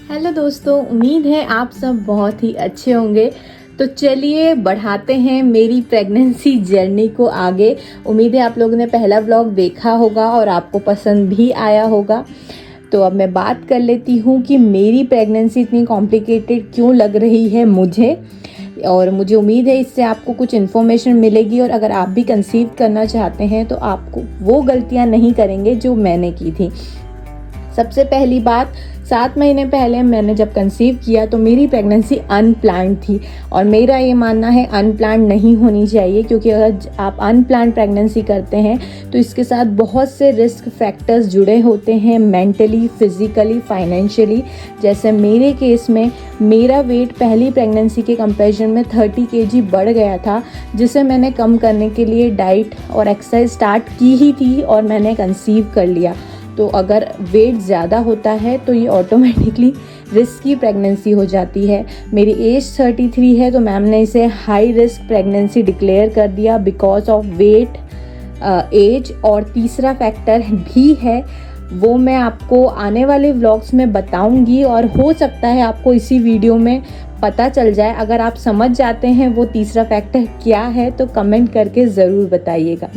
Hello दोस्तों, उम्मीद है आप सब बहुत ही अच्छे होंगे। तो चलिए बढ़ाते हैं मेरी प्रेगनेंसी जर्नी को आगे। उम्मीद है आप लोगों ने पहला व्लॉग देखा होगा और आपको पसंद भी आया होगा। तो अब मैं बात कर लेती हूँ कि मेरी प्रेगनेंसी इतनी कॉम्प्लिकेटेड क्यों लग रही है मुझे, और मुझे उम्मीद है इससे आपको कुछ इन्फॉर्मेशन मिलेगी। और अगर आप भी कंसीव करना चाहते हैं तो आपको वो गलतियाँ नहीं करेंगे जो मैंने की थी। सबसे पहली बात, 7 महीने पहले मैंने जब कंसीव किया तो मेरी प्रेगनेंसी अनप्लान्ड थी, और मेरा ये मानना है अनप्लान्ड नहीं होनी चाहिए, क्योंकि अगर आप अनप्लान्ड प्रेगनेंसी करते हैं तो इसके साथ बहुत से रिस्क फैक्टर्स जुड़े होते हैं, मेंटली, फिजिकली, फाइनेंशियली। जैसे मेरे केस में मेरा वेट पहली प्रेगनेंसी के कंपैरिजन में 30 kg बढ़ गया था, जिसे मैंने कम करने के लिए डाइट और एक्सरसाइज स्टार्ट की ही थी और मैंने कंसीव कर लिया। तो अगर वेट ज़्यादा होता है तो ये ऑटोमेटिकली रिस्की प्रेगनेंसी हो जाती है। मेरी एज 33 है तो मैम ने इसे हाई रिस्क प्रेगनेंसी डिक्लेयर कर दिया बिकॉज ऑफ वेट, एज। और तीसरा फैक्टर भी है, वो मैं आपको आने वाले व्लॉग्स में बताऊंगी, और हो सकता है आपको इसी वीडियो में पता चल जाए। अगर आप समझ जाते हैं वो तीसरा फैक्टर क्या है तो कमेंट करके ज़रूर बताइएगा।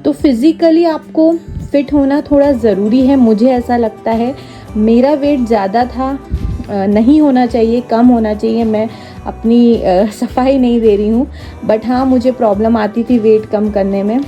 तो फिज़िकली आपको फिट होना थोड़ा ज़रूरी है, मुझे ऐसा लगता है। मेरा वेट ज़्यादा था, नहीं होना चाहिए, कम होना चाहिए। मैं अपनी सफाई नहीं दे रही हूँ, बट हाँ मुझे प्रॉब्लम आती थी वेट कम करने में।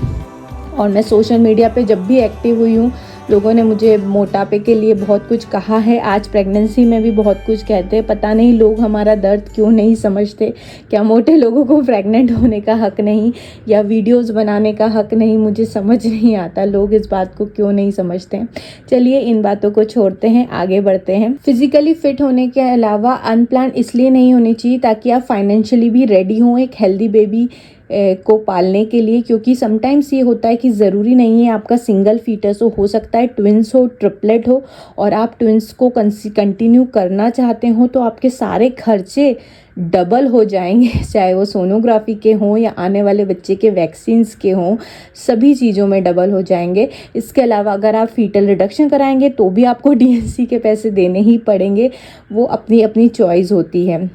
और मैं सोशल मीडिया पे जब भी एक्टिव हुई हूँ, लोगों ने मुझे मोटापे के लिए बहुत कुछ कहा है। आज प्रेगनेंसी में भी बहुत कुछ कहते हैं, पता नहीं लोग हमारा दर्द क्यों नहीं समझते। क्या मोटे लोगों को प्रेग्नेंट होने का हक नहीं, या वीडियोस बनाने का हक नहीं? मुझे समझ नहीं आता लोग इस बात को क्यों नहीं समझते हैं। चलिए इन बातों को छोड़ते हैं, आगे बढ़ते हैं। फिजिकली फिट होने के अलावा अनप्लान इसलिए नहीं होनी चाहिए ताकि आप फाइनेंशियली भी रेडी हों एक हेल्दी बेबी को पालने के लिए, क्योंकि समटाइम्स ये होता है कि ज़रूरी नहीं है आपका सिंगल फीटस हो सकता है ट्विंस हो, ट्रिपलेट हो, और आप ट्विंस को कंटिन्यू करना चाहते हो तो आपके सारे खर्चे डबल हो जाएंगे, चाहे वो सोनोग्राफी के हों या आने वाले बच्चे के वैक्सीन्स के हों, सभी चीज़ों में डबल हो जाएंगे। इसके अलावा अगर आप फीटल रिडक्शन कराएंगे तो भी आपको डीएनसी के पैसे देने ही पड़ेंगे, वो अपनी अपनी चॉइस होती है।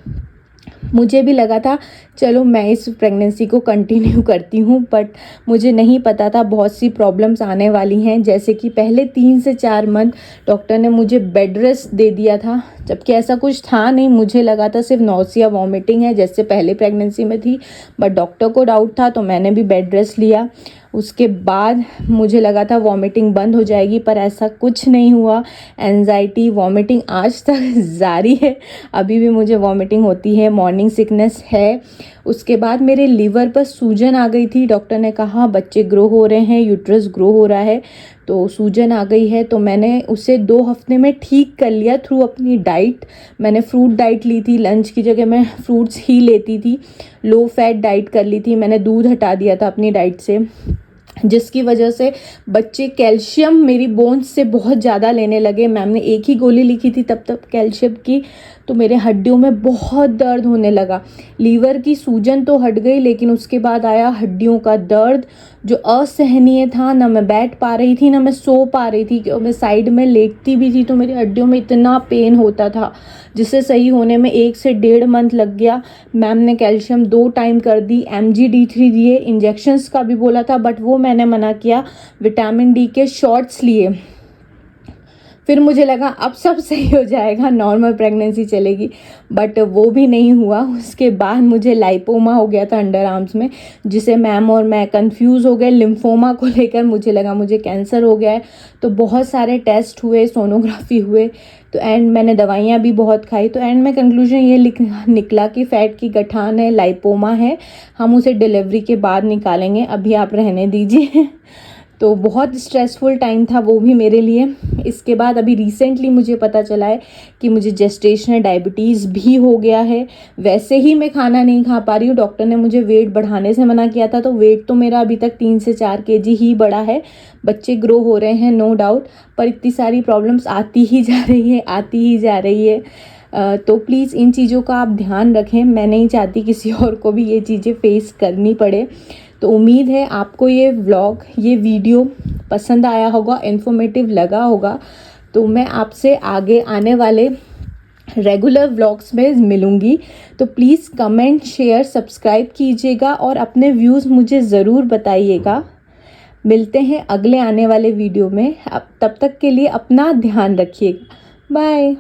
मुझे भी लगा था चलो मैं इस प्रेगनेंसी को कंटिन्यू करती हूँ, बट मुझे नहीं पता था बहुत सी प्रॉब्लम्स आने वाली हैं। जैसे कि पहले 3 से 4 मंथ डॉक्टर ने मुझे बेड रेस्ट दे दिया था, जबकि ऐसा कुछ था नहीं। मुझे लगा था सिर्फ नौसिया वॉमिटिंग है जैसे पहले प्रेगनेंसी में थी, बट डॉक्टर को डाउट था तो मैंने भी बेड रेस्ट लिया। उसके बाद मुझे लगा था वॉमिटिंग बंद हो जाएगी, पर ऐसा कुछ नहीं हुआ। एंजाइटी, वॉमिटिंग आज तक जारी है, अभी भी मुझे वॉमिटिंग होती है, मॉर्निंग सिकनेस है। उसके बाद मेरे लीवर पर सूजन आ गई थी। डॉक्टर ने कहा बच्चे ग्रो हो रहे हैं, यूट्रस ग्रो हो रहा है, तो सूजन आ गई है। तो मैंने उसे 2 हफ्ते में ठीक कर लिया थ्रू अपनी डाइट। मैंने फ्रूट डाइट ली थी, लंच की जगह मैं फ्रूट्स ही लेती थी। लो फैट डाइट कर ली थी, मैंने दूध हटा दिया था अपनी डाइट से, जिसकी वजह से बच्चे कैल्शियम मेरी बोन्स से बहुत ज़्यादा लेने लगे। मैम ने एक ही गोली लिखी थी तब तक कैल्शियम की, तो मेरे हड्डियों में बहुत दर्द होने लगा। लीवर की सूजन तो हट गई, लेकिन उसके बाद आया हड्डियों का दर्द जो असहनीय था। ना मैं बैठ पा रही थी, ना मैं सो पा रही थी, क्योंकि मैं साइड में लेटती भी थी तो मेरी हड्डियों में इतना पेन होता था, जिससे सही होने में 1 से 1.5 मंथ लग गया। मैम ने कैल्शियम 2 टाइम कर दी, MGD3 दिए, इंजेक्शंस का भी बोला था बट वो मैंने मना किया। विटामिन डी के शॉट्स लिए। फिर मुझे लगा अब सब सही हो जाएगा, नॉर्मल प्रेगनेंसी चलेगी, बट वो भी नहीं हुआ। उसके बाद मुझे लाइपोमा हो गया था अंडर आर्म्स में, जिसे मैम और मैं कंफ्यूज हो गए लिम्फोमा को लेकर। मुझे लगा मुझे कैंसर हो गया है, तो बहुत सारे टेस्ट हुए, सोनोग्राफी हुए, तो एंड मैंने दवाइयाँ भी बहुत खाई। तो एंड में कंक्लूजन ये निकला कि फैट की गठान है, लाइपोमा है, हम उसे डिलीवरी के बाद निकालेंगे, अभी आप रहने दीजिए। तो बहुत स्ट्रेसफुल टाइम था वो भी मेरे लिए। इसके बाद अभी रिसेंटली मुझे पता चला है कि मुझे जेस्टेशनल डायबिटीज़ भी हो गया है। वैसे ही मैं खाना नहीं खा पा रही हूँ, डॉक्टर ने मुझे वेट बढ़ाने से मना किया था, तो वेट तो मेरा अभी तक 3 से 4 kg ही बढ़ा है। बच्चे ग्रो हो रहे हैं नो डाउट, पर इतनी सारी प्रॉब्लम्स आती ही जा रही है, आती ही जा रही है। तो प्लीज़ इन चीज़ों का आप ध्यान रखें। मैं नहीं चाहती किसी और को भी ये चीज़ें फेस करनी पड़े। तो उम्मीद है आपको ये व्लॉग, ये वीडियो पसंद आया होगा, इन्फॉर्मेटिव लगा होगा। तो मैं आपसे आगे आने वाले रेगुलर व्लॉग्स में मिलूँगी। तो प्लीज़ कमेंट, शेयर, सब्सक्राइब कीजिएगा और अपने व्यूज़ मुझे ज़रूर बताइएगा। मिलते हैं अगले आने वाले वीडियो में। अब तब तक के लिए अपना ध्यान रखिएगा। बाय।